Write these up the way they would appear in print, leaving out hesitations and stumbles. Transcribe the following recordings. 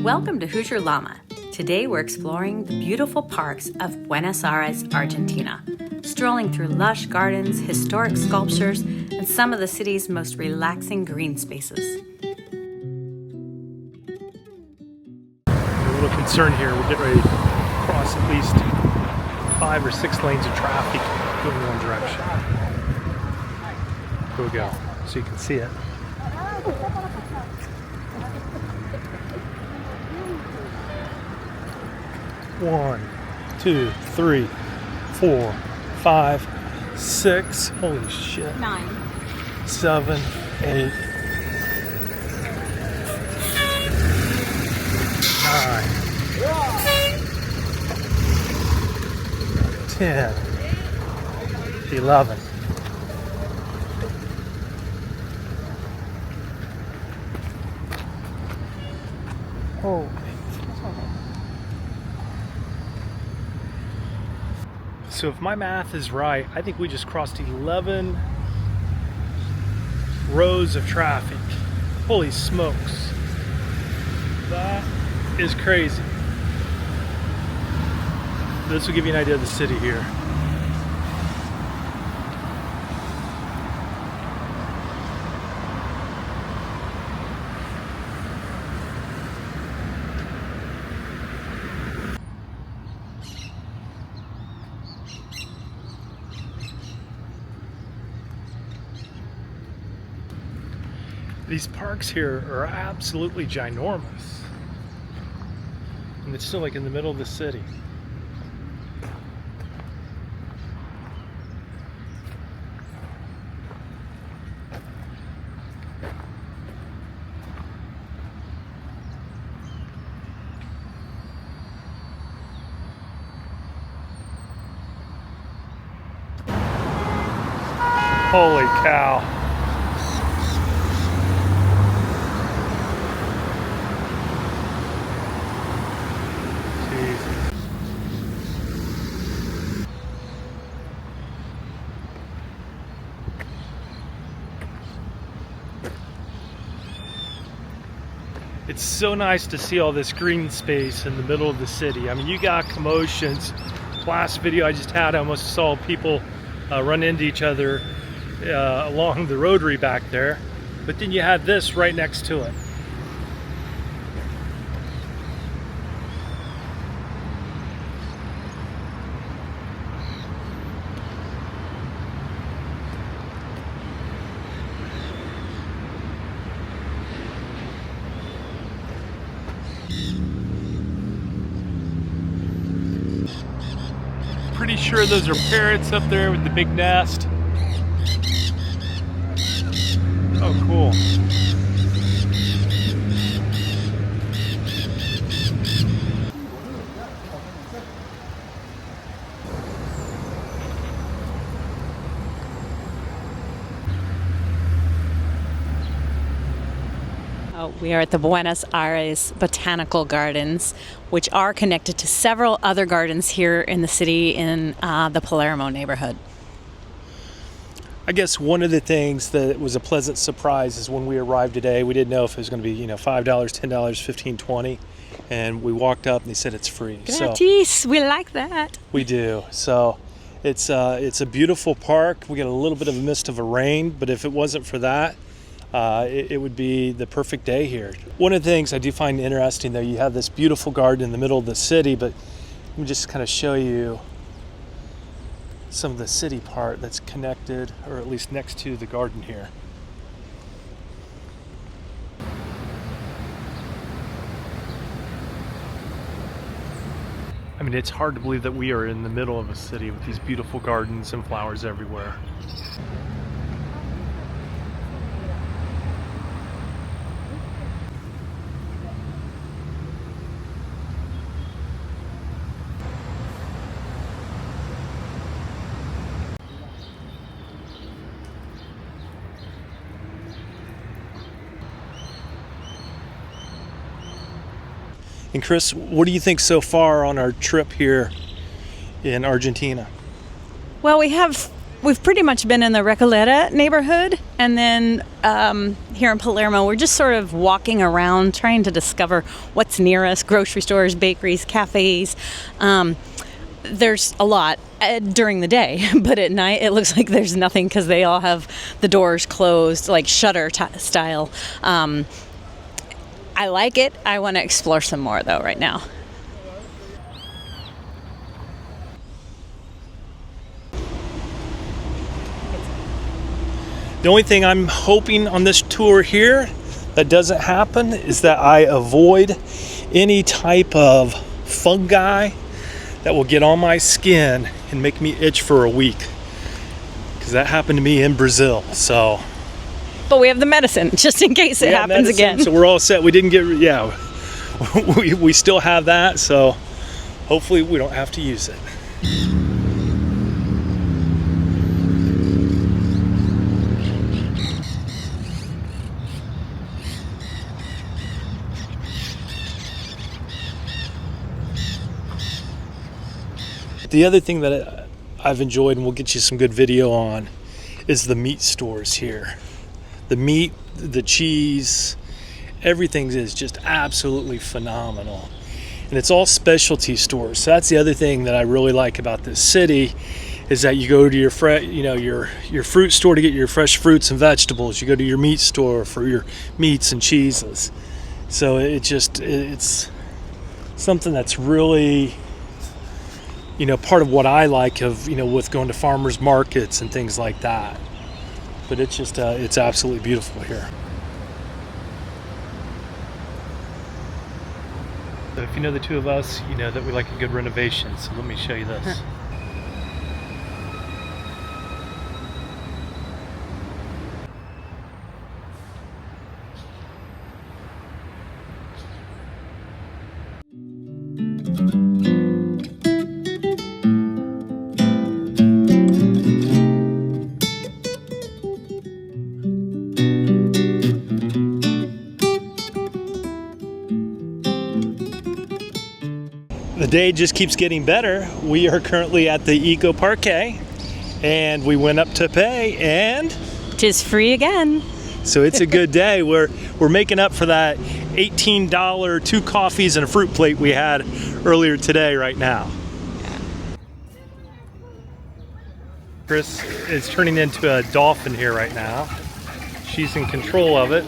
Welcome to Hoosier Llama. Today we're exploring the beautiful parks of Buenos Aires, Argentina, strolling through lush gardens, historic sculptures, and some of the city's most relaxing green spaces. A little concern here, we're getting ready to cross at least 5 or 6 lanes of traffic going in one direction. Here we go, so you can see it. One, two, three, 4, 5, 6. Holy shit. 9. 7, 8, 9, 10, 11. Oh. So if my math is right, I think we just crossed 11 rows of traffic. Holy smokes. That is crazy. This will give you an idea of the city here. These parks here are absolutely ginormous. And it's still like in the middle of the city. Holy cow. It's so nice to see all this green space in the middle of the city. I mean, you got commotions. Last video I just had, I almost saw people run into each other along the rotary back there. But then you had this right next to it. Pretty sure those are parrots up there with the big nest. Oh, cool. We are at the Buenos Aires Botanical Gardens, which are connected to several other gardens here in the city in the Palermo neighborhood. I guess one of the things that was a pleasant surprise is when we arrived today, we didn't know if it was going to be, $5, $10, $15, $20, and we walked up and they said it's free. Gratis, so, we like that. We do. So it's a beautiful park. We got a little bit of a mist of a rain, but if it wasn't for that, it would be the perfect day here. One of the things I do find interesting, though, you have this beautiful garden in the middle of the city, but let me just kind of show you some of the city part that's connected, or at least next to the garden here. I mean, it's hard to believe that we are in the middle of a city with these beautiful gardens and flowers everywhere. And Chris, what do you think so far on our trip here in Argentina? Well, we have we've pretty much been in the Recoleta neighborhood, and then here in Palermo, we're just sort of walking around trying to discover what's near us, grocery stores, bakeries, cafes. There's a lot during the day, but at night it looks like there's nothing because they all have the doors closed, like shutter style. I like it. I want to explore some more, though, right now. The only thing I'm hoping on this tour here that doesn't happen is that I avoid any type of fungi that will get on my skin and make me itch for a week, because that happened to me in Brazil. So, but we have the medicine just in case it happens again. So we're all set. We didn't get, we still have that. So hopefully we don't have to use it. The other thing that I've enjoyed, and we'll get you some good video on, is the meat stores here. The meat, the cheese, everything is just absolutely phenomenal. And it's all specialty stores. So that's the other thing that I really like about this city, is that you go to your your fruit store to get your fresh fruits and vegetables. You go to your meat store for your meats and cheeses. So it's something that's really, part of what I like of, with going to farmers markets and things like that. But it's just, it's absolutely beautiful here. So if you know the two of us, you know that we like a good renovation. So let me show you this. The day just keeps getting better. We are currently at the Eco Parque, and we went up to pay, and Tis free again. so it's a good day. We're making up for that $18 2 coffees and a fruit plate we had earlier today right now. Chris is turning into a dolphin here right now. She's in control of it.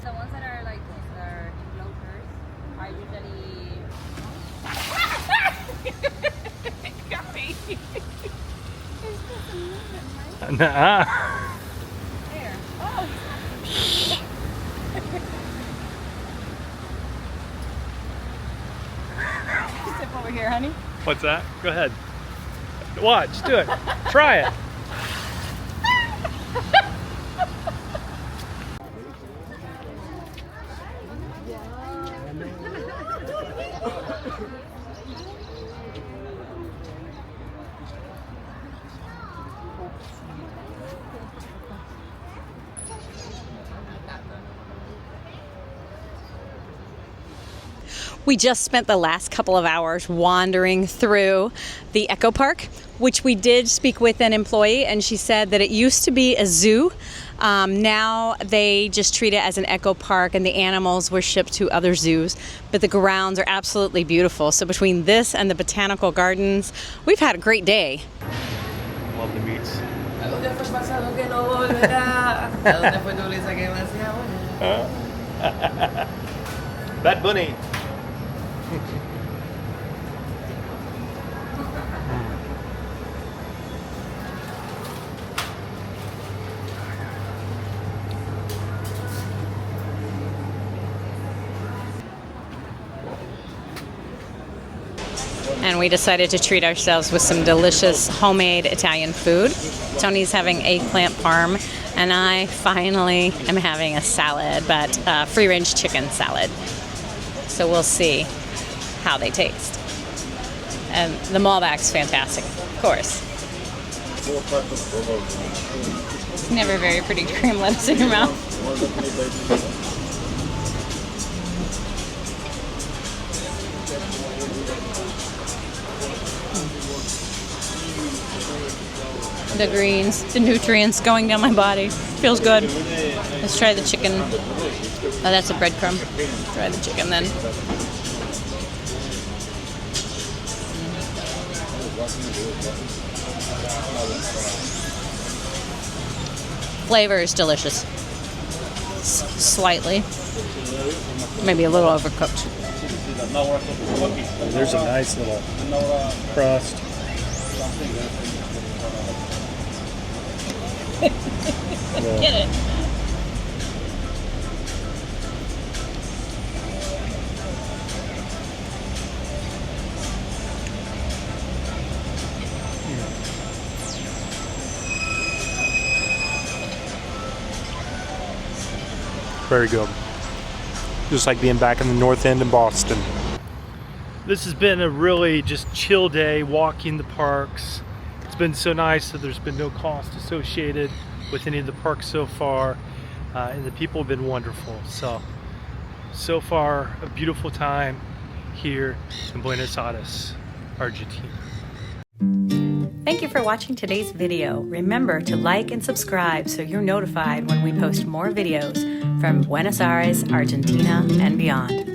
The ones that are like this, that are enclosures, are usually. Got me. Nuh-uh. There. Oh. Step over here, honey. What's that? Go ahead. Watch, do it. Try it. We just spent the last couple of hours wandering through the Eco Park, which we did speak with an employee, and she said that it used to be a zoo. Now they just treat it as an eco park, and the animals were shipped to other zoos. But the grounds are absolutely beautiful. So between this and the Botanical Gardens, we've had a great day. Love the meats. Bad Bunny. And we decided to treat ourselves with some delicious homemade Italian food. Tony's having eggplant parm, and I finally am having a salad, but free-range chicken salad. So we'll see how they taste. And the Malbec's fantastic, of course. It's never very pretty cream lettuce in your mouth. The greens, the nutrients going down my body. Feels good. Let's try the chicken. Oh, that's a breadcrumb. Try the chicken then. Flavor is delicious. Slightly. Maybe a little overcooked. There's a nice little crust. Get it. Very good. Just like being back in the North End in Boston. This has been a really just chill day walking the parks. It's been so nice that there's been no cost associated with any of the parks so far, and the people have been wonderful. So far, a beautiful time here in Buenos Aires, Argentina. Thank you for watching today's video. Remember to like and subscribe so you're notified when we post more videos from Buenos Aires, Argentina, and beyond.